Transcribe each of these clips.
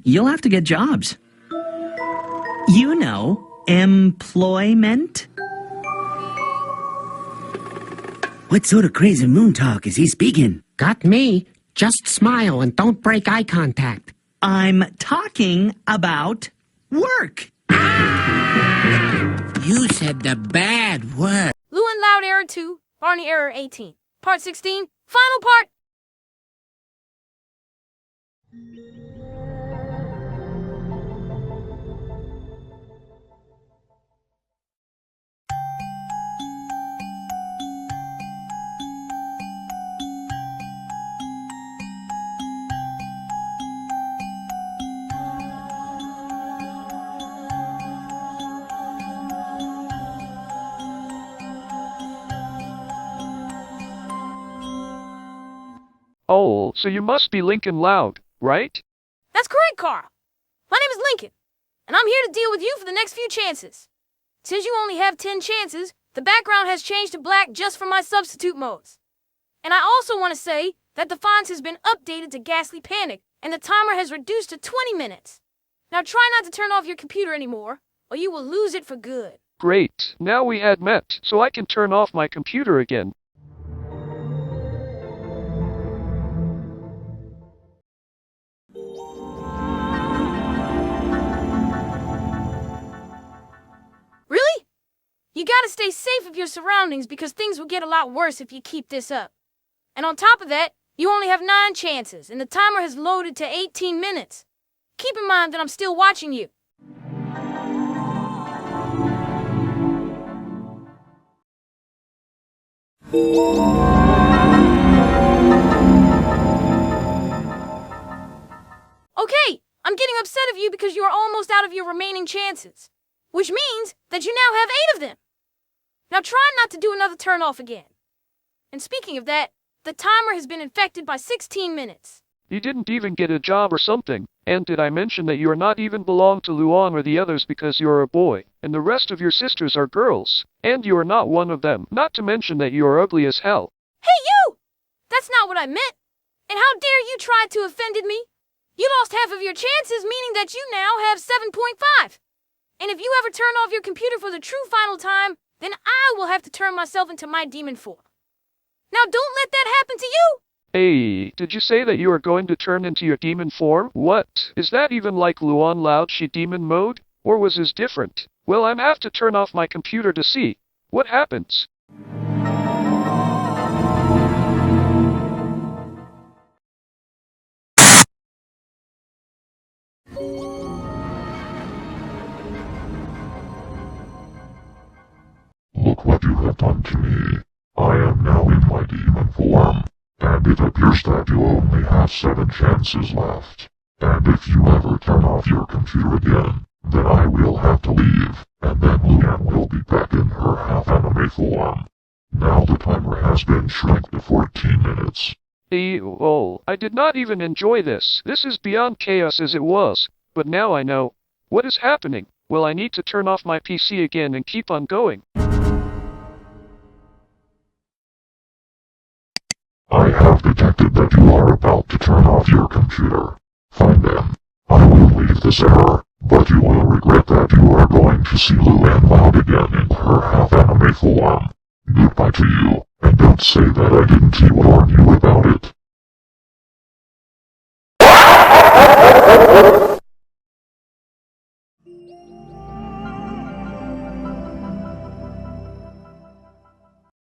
you'll have to get jobs. You know, employment. What sort of crazy moon talk is he speaking? Got me. Just smile and don't break eye contact. I'm talking about work. You said the bad word. Luan Loud Error 2, Barney Error 18. Part 16, final part. Oh, so you must be Lincoln Loud, right? That's correct, Carl. My name is Lincoln, and I'm here to deal with you for the next few chances. Since you only have 10 chances, the background has changed to black just for my substitute modes. And I also want to say that the font has been updated to Ghastly Panic, and the timer has reduced to 20 minutes. Now try not to turn off your computer anymore, or you will lose it for good. Great, now we had met, so I can turn off my computer again. Really? You gotta stay safe of your surroundings because things will get a lot worse if you keep this up. And on top of that, you only have 9 chances, and the timer has loaded to 18 minutes. Keep in mind that I'm still watching you. Okay, I'm getting upset of you because you are almost out of your remaining chances. Which means that you now have 8 of them. Now try not to do another turn off again. And speaking of that, the timer has been infected by 16 minutes. You didn't even get a job or something, and did I mention that you are not even belong to Luan or the others because you are a boy, and the rest of your sisters are girls, and you are not one of them, not to mention that you are ugly as hell. Hey you! That's not what I meant. And how dare you try to offend me? You lost half of your chances, meaning that you now have 7.5. And if you ever turn off your computer for the true final time, then I will have to turn myself into my demon form. Now don't let that happen to you! Hey, did you say that you are going to turn into your demon form? What? Is that even like Luan Loud She Demon mode? Or was this different? Well, I'm have to turn off my computer to see what happens. Look what you have done to me. I am now in my demon form, and it appears that you only have 7 chances left. And if you ever turn off your computer again, then I will have to leave, and then Luan will be back in her half-anime form. Now the timer has been shrunk to 14 minutes. Oh, I did not even enjoy this. This is beyond chaos as it was, but now I know. What is happening? Well, I need to turn off my PC again and keep on going. I have detected that you are about to turn off your computer. Fine then. I will leave this error, but you will regret that you are going to see Luan Loud again in her half-anime form. Goodbye to you, and don't say that I didn't warn you about it.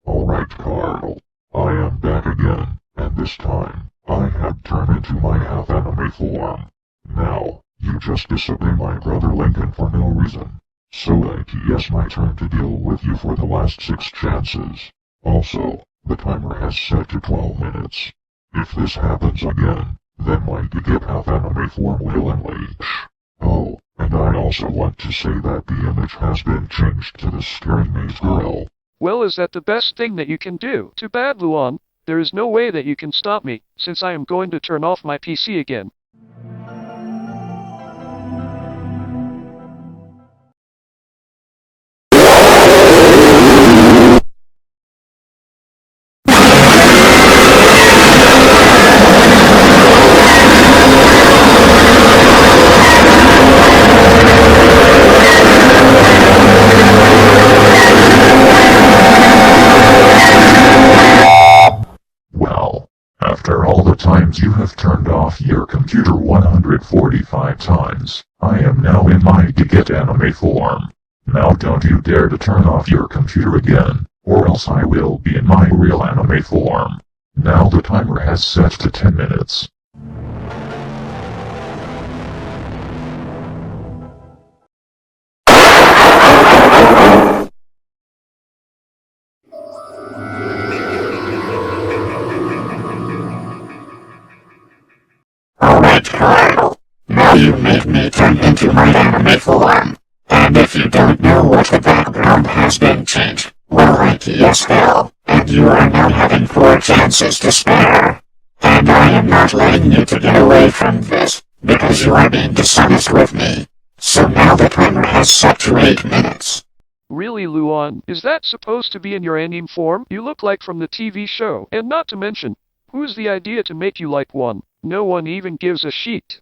Alright, Carl. I am back again, and this time, I have turned into my half-anime form. Now, you just disobey my brother Lincoln for no reason. So it's my turn to deal with you for the last 6 chances. Also, the timer has set to 12 minutes. If this happens again, then my Gigip half-anime form will unleash. Oh, and I also want to say that the image has been changed to the scary maze girl. Well, is that the best thing that you can do? Too bad, Luan. There is no way that you can stop me, since I am going to turn off my PC again. Well, after all the times you have turned off your computer 145 times, I am now in my Get Anime form. Now don't you dare to turn off your computer again, or else I will be in my real anime form. Now the timer has set to 10 minutes. Alright, Carl. Now you made me turn into my anime form. And if you don't know what the background has been changed, well, yes, hell, and you are now having 4 chances to spare. And I am not letting you to get away from this, because you are being dishonest with me. So now the timer has set to 8 minutes. Really, Luan, is that supposed to be in your anime form? You look like from the TV show, and not to mention, who's the idea to make you like one? No one even gives a shit.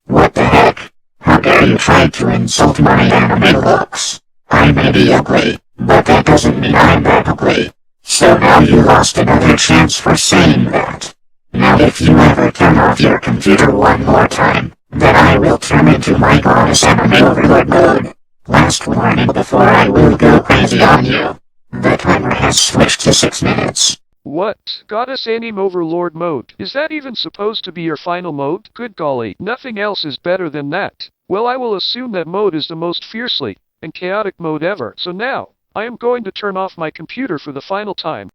What the heck? How dare you try to insult my anime looks? I may be ugly, but that doesn't mean I'm that ugly. So now you lost another chance for saying that. Now if you ever turn off your computer one more time, then I will turn into my goddess anime overlord mode. Last warning before I will go crazy on you. The timer has switched to 6 minutes. What? Goddess Anime Overlord mode? Is that even supposed to be your final mode? Good golly, nothing else is better than that. Well, I will assume that mode is the most fiercely and chaotic mode ever. So now, I am going to turn off my computer for the final time.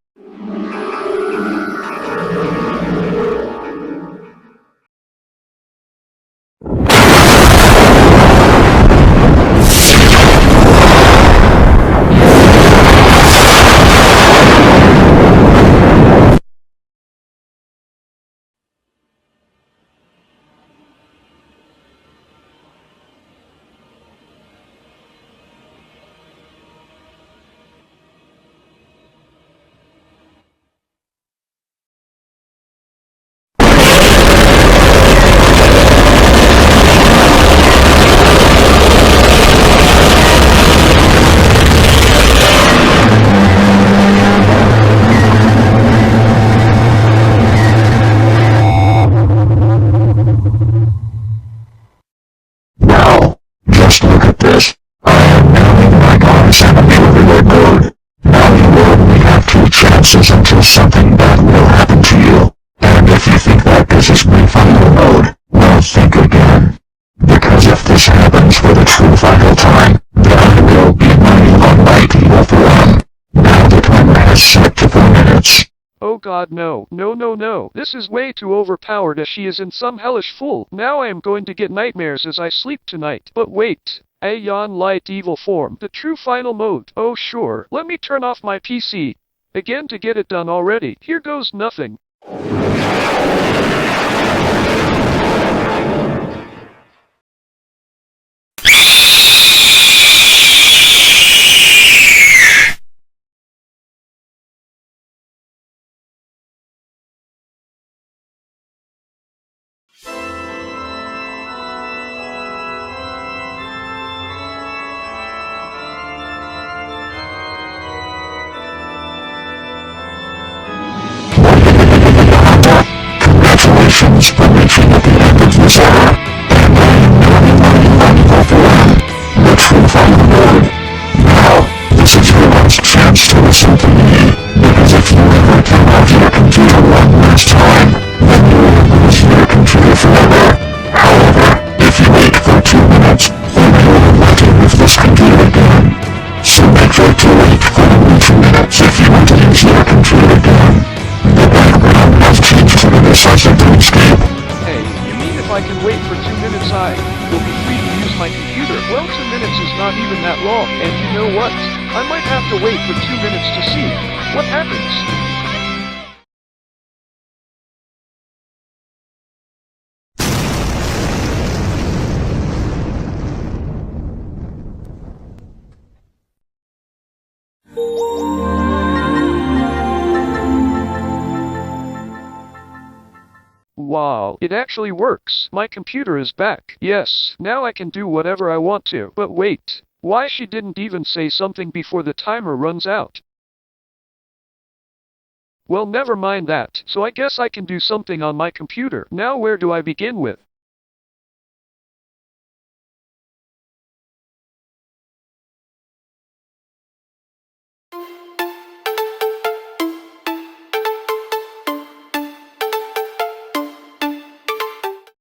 Wow, just look at this. I am now in my goddess anime overlord mode. Now you will only have 2 chances until something bad will happen to you. And if you think that this is my final mode, well, think again. Because if this happens for the true final time, then I will be my long light evil form. Now the timer has set to 4 minutes. Oh god, no. No, no, no. This is way too overpowered as she is in some hellish fool. Now I am going to get nightmares as I sleep tonight. But wait. Aeon Light Evil Form. The true final mode. Oh sure. Let me turn off my PC. Again to get it done already. Here goes nothing. Congratulations for reaching at the end of this era, and I am now in my evil form, the true final mode. Now, this is your last chance to listen to me, because if you ever turn off your computer one last time, then you will lose your computer forever. However, if you wait for 2 minutes, then I will let you use this computer again. So make sure to wait for only 2 minutes if you want to use your computer again. The background has changed to the decisive escape. Hey, you mean if I can wait for 2 minutes I will be free to use my computer? Well, 2 minutes is not even that long, and you know what? I might have to wait for 2 minutes to see what happens. Wow, it actually works. My computer is back. Yes, now I can do whatever I want to. But wait, why she didn't even say something before the timer runs out? Well, never mind that. So I guess I can do something on my computer. Now where do I begin with?